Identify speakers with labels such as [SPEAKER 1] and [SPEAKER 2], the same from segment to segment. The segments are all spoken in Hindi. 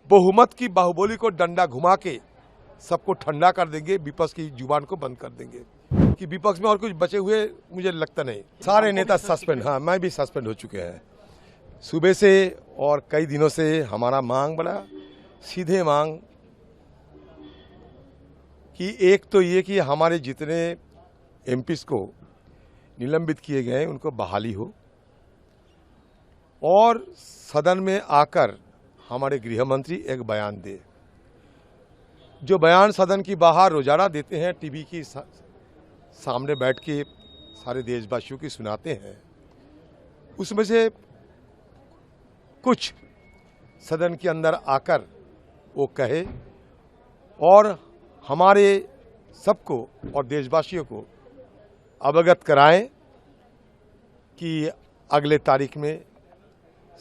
[SPEAKER 1] बहुमत की बाहुबली को डंडा घुमा के सबको ठंडा कर देंगे, विपक्ष की जुबान को बंद कर देंगे। कि विपक्ष में और कुछ बचे हुए मुझे लगता नहीं। सारे नेता सस्पेंड, हाँ मैं भी सस्पेंड हो चुके हैं सुबह से, और कई दिनों से हमारा मांग बड़ा सीधे मांग कि एक तो ये कि हमारे जितने एमपीज को निलंबित किए गए उनको बहाली हो, और सदन में आकर हमारे गृह मंत्री एक बयान दे। जो बयान सदन की बाहर रोजाना देते हैं, टीवी की सामने बैठ के सारे देशवासियों की सुनाते हैं, उसमें से कुछ सदन के अंदर आकर वो कहे और हमारे सबको और देशवासियों को अवगत कराएं कि अगले तारीख में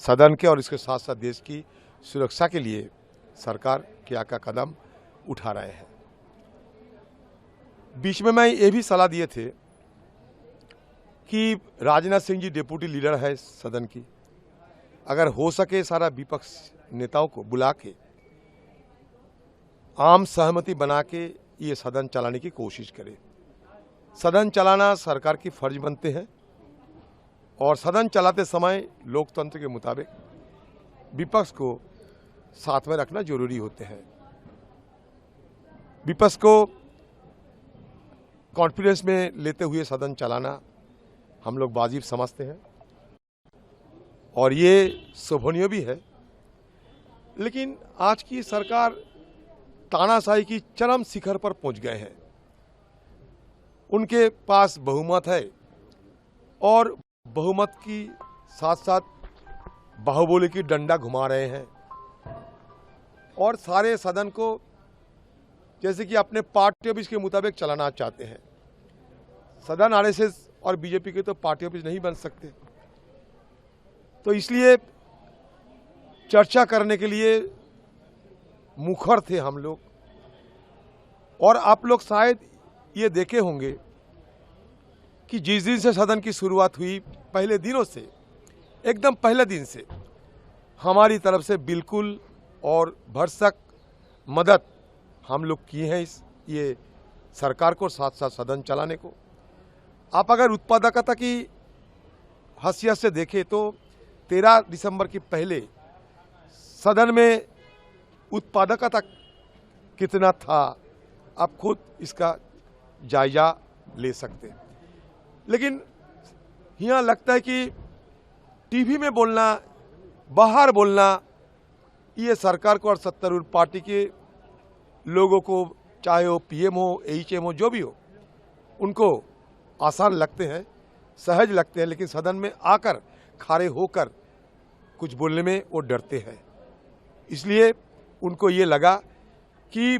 [SPEAKER 1] सदन के और इसके साथ साथ देश की सुरक्षा के लिए सरकार क्या क्या कदम उठा रहे हैं। बीच में मैं ये भी सलाह दिए थे कि राजनाथ सिंह जी डिप्टी लीडर है सदन की, अगर हो सके सारा विपक्ष नेताओं को बुला के आम सहमति बना के ये सदन चलाने की कोशिश करे। सदन चलाना सरकार की फर्ज बनते हैं, और सदन चलाते समय लोकतंत्र के मुताबिक विपक्ष को साथ में रखना जरूरी होते हैं। विपक्ष को कॉन्फिडेंस में लेते हुए सदन चलाना हम लोग वाजिब समझते हैं, और ये शोभनीय भी है। लेकिन आज की सरकार तानाशाही की चरम शिखर पर पहुंच गए हैं। उनके पास बहुमत है, और बहुमत की साथ साथ बाहुबली की डंडा घुमा रहे हैं, और सारे सदन को जैसे कि अपने पार्टी ऑफिस के मुताबिक चलाना चाहते हैं। सदन आरएसएस और बीजेपी के तो पार्टी ऑफिस नहीं बन सकते, तो इसलिए चर्चा करने के लिए मुखर थे हम लोग। और आप लोग शायद ये देखे होंगे कि जिस दिन से सदन की शुरुआत हुई, पहले दिनों से, एकदम पहले दिन से हमारी तरफ से बिल्कुल और भरसक मदद हम लोग किए हैं ये सरकार को, साथ साथ सदन चलाने को। आप अगर उत्पादकता की हैसियत से देखें तो 13 दिसंबर के पहले सदन में उत्पादकता कितना था, आप खुद इसका जायजा ले सकते। लेकिन यहाँ लगता है कि टीवी में बोलना, बाहर बोलना, ये सरकार को और सत्तारूढ़ पार्टी के लोगों को, चाहे वो पीएम हो, एचएम हो, जो भी हो, उनको आसान लगते हैं, सहज लगते हैं, लेकिन सदन में आकर खड़े होकर कुछ बोलने में वो डरते हैं। इसलिए उनको ये लगा कि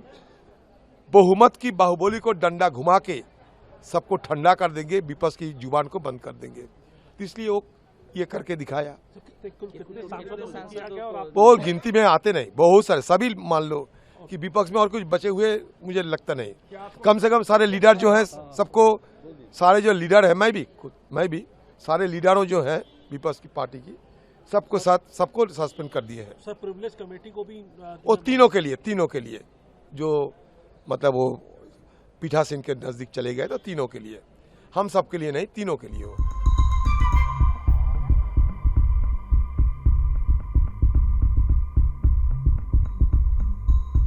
[SPEAKER 1] बहुमत की बाहुबली को डंडा घुमा के सबको ठंडा कर देंगे, विपक्ष की जुबान को बंद कर देंगे। तो इसलिए वो ये करके दिखाया। वो गिनती में आते नहीं, बहुत सारे, सभी मान लो कि विपक्ष में और कुछ बचे हुए मुझे लगता नहीं। कम से कम सारे लीडर जो हैं, सबको, सारे जो लीडर है, मैं भी सारे लीडरों जो हैं विपक्ष की पार्टी की, सबको सस्पेंड कर दिए हैं।
[SPEAKER 2] सर, प्रिविलेज कमेटी को भी
[SPEAKER 1] वो तीनों के लिए जो मतलब वो पीठासीन के नजदीक चले गए, तो तीनों के लिए, हम सब के लिए नहीं, तीनों के लिए हो।